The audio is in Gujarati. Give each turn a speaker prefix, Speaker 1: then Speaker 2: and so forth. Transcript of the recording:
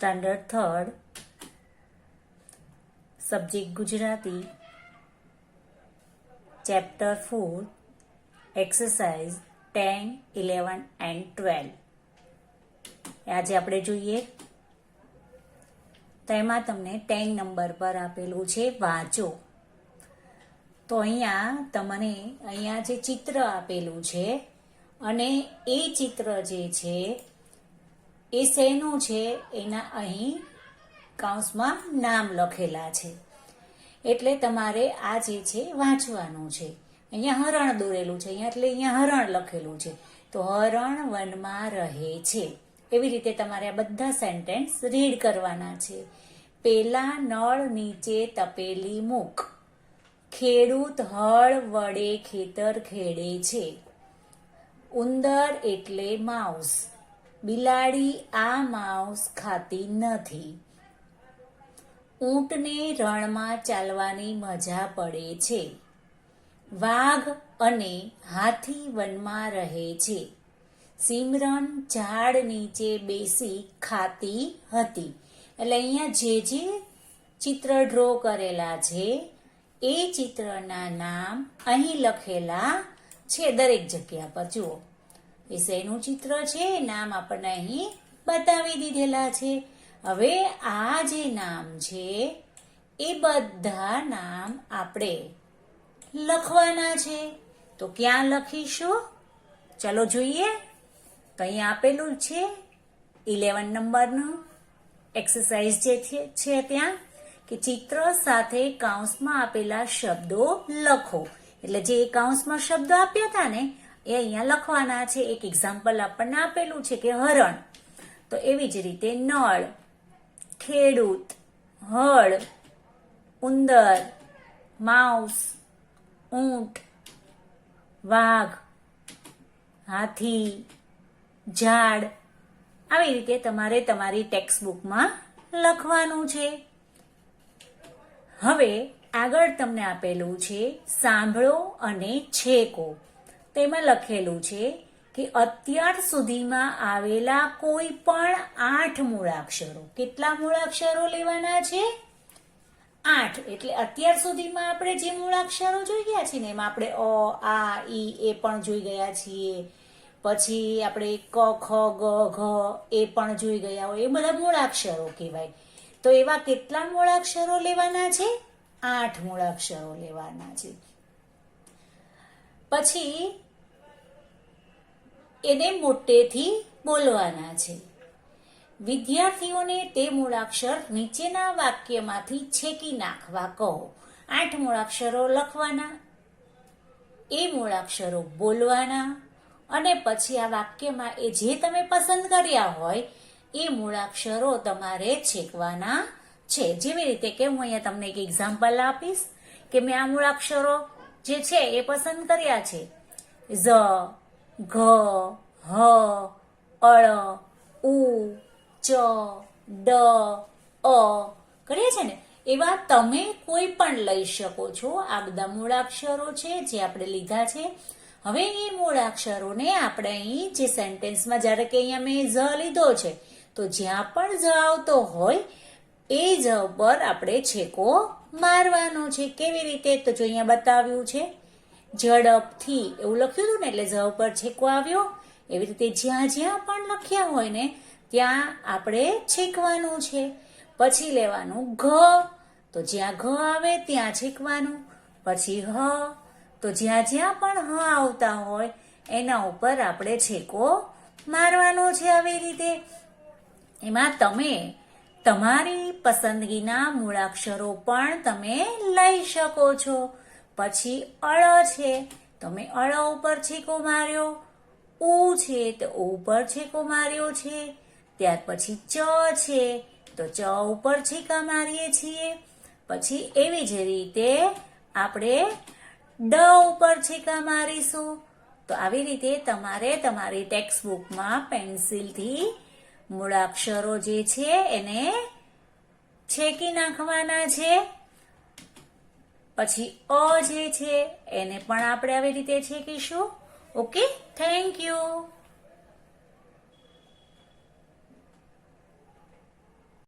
Speaker 1: Standard 3rd, subject Gujarati, chapter 4, exercise 10, 11 and 12. આજે આપણે જોઈએ તો એમાં તમને 10 નંબર પર આપેલું છે વાંચો. તો અહીંયા જે ચિત્ર આપેલું છે અને એ ચિત્ર જે છે એ શેનું છે એના અહીં કૌંસમાં નામ લખેલા છે. એટલે તમારે આ જે છે વાંચવાનું છે. અહીંયા હરણ દોરેલું છે, અહીંયા હરણ લખેલું છે. તો હરણ વનમાં રહે છે. એવી રીતે તમારે આ બધા સેન્ટેન્સ રીડ કરવાના છે. પેલા નળ નીચે તપેલી મૂક. ખેડૂત હળ વડે ખેતર ખેડે છે. ઉંદર એટલે માઉસ. બિલાડી આ માઉસ ખાતી નથી. ઊંટને રણમાં ચાલવાની મજા પડે છે. વાઘ અને હાથી વનમાં રહે છે. સિમરન ઝાડ નીચે બેસી ખાતી હતી. એટલે અહીંયા જે ચિત્ર ડ્રો કરેલા છે એ ચિત્રના નામ અહીં લખેલા છે દરેક જગ્યા પર. જુઓ, એ શેનું ચિત્ર છે નામ આપણને અહીં બતાવી દીધેલા છે. હવે આ જે નામ છે એ બધા નામ આપણે લખવાના છે. તો ક્યાં લખીશું? ચલો જોઈએ. તો અહીંયા આપેલું છે 11 નંબરનું એક્સરસાઇઝ જે છે ત્યાં કે ચિત્ર સાથે કૌંસમાં આપેલા શબ્દો લખો. એટલે જે કૌંસમાં શબ્દો આપ્યા હતા ને એ અહીંયા લખવાના છે. એક એક્ઝામ્પલ આપણને આપેલું છે કે હરણ. તો એવી જ રીતે નળ, ખેડૂત, હળ, ઉંદર, માઉસ, ઊંટ, વાઘ, હાથી, ઝાડ, આવી રીતે તમારે તમારી ટેક્સ્ટ બુકમાં લખવાનું છે. હવે આગળ તમને આપેલું છે સાંભળો અને છેકો. તેમાં લખેલું છે કે અત્યાર સુધીમાં આવેલા કોઈ પણ 8 મૂળાક્ષરો. કેટલા મૂળાક્ષરો લેવાના છે? 8. એટલે અત્યાર સુધીમાં આપણે જે મૂળાક્ષરો જોઈ ગયા છીએ ને એમાં આપણે અ, આ, ઈ એ પણ જોઈ ગયા છીએ. પછી આપણે ક, ખ, ગ, ઘ એ પણ જોઈ ગયા હોય. એ બધા મૂળાક્ષરો કહેવાય. તો એવા કેટલા મૂળાક્ષરો લેવાના છે? 8 મૂળાક્ષરો લેવાના છે. પછી એને મોટેથી બોલવાના છે. વિદ્યાર્થીઓને તે મૂળાક્ષર નીચેના વાક્યમાંથી છેકી નાખવા કહો. 8 મૂળાક્ષરો લખવાના, એ મૂળાક્ષરો બોલવાના અને પછી આ વાક્યમાં એ જે તમે પસંદ કર્યા હોય એ મૂળાક્ષરો તમારે છેકવાના છે. જેવી રીતે કે હું અહીંયા તમને એક એક્ઝામ્પલ આપીશ કે મેં આ મૂળાક્ષરો જે છે એ પસંદ કર્યા છે. ઝ, ઘ, હ, અળ, ઉ, ચ, ડ, અ કર્યા છે ને. એવા તમે કોઈ પણ લઈ શકો છો. આ બધા મૂળાક્ષરો છે જે આપણે લીધા છે. હવે એ મૂળાક્ષરોને આપણે અહીં જે સેન્ટેન્સમાં, જ્યારે કે અહીંયા મેં ઝ લીધો છે તો જ્યાં પણ ઝ આવતો હોય એ ઝ પર આપણે છેકો મારવાનો છે. કેવી રીતે? તો જો અહીંયા બતાવ્યું છે ઝડપથી એવું લખ્યું હતું ને એટલે ઝ પર છેકો આવ્યો. એવી રીતે જ્યાં જ્યાં પણ લખ્યા હોય ને ત્યાં આપણે છેકવાનું છે. પછી લેવાનું ઘ. તો જ્યાં ઘ આવે ત્યાં છેકવાનું. પછી હ. તો જ્યાં જ્યાં પણ હ આવતા હોય એના ઉપર આપણે છેકો મારવાનો છે. આવી રીતે એમાં તમે તમારી પસંદગીના મૂળાક્ષરો પણ તમે લઈ શકો છો. પછી અળ છે, તમે અળ ઉપર છેકો માર્યો. ઉ છે તો ઉ ઉપર છેકો માર્યો છે. ત્યાર પછી ચ છે તો ચ ઉપર છેકા મારીએ છીએ. પછી એવી જ રીતે આપણે ડ ઉપર છેકા મારીશું. તો આવી રીતે તમારે તમારી ટેક્સ્ટ બુકમાં પેન્સિલથી મૂળાક્ષરો જે છે એને છેકી નાખવાના છે. પછી અ જે છે એને પણ આપણે આવી રીતે છેકીશું. Okay, thank you.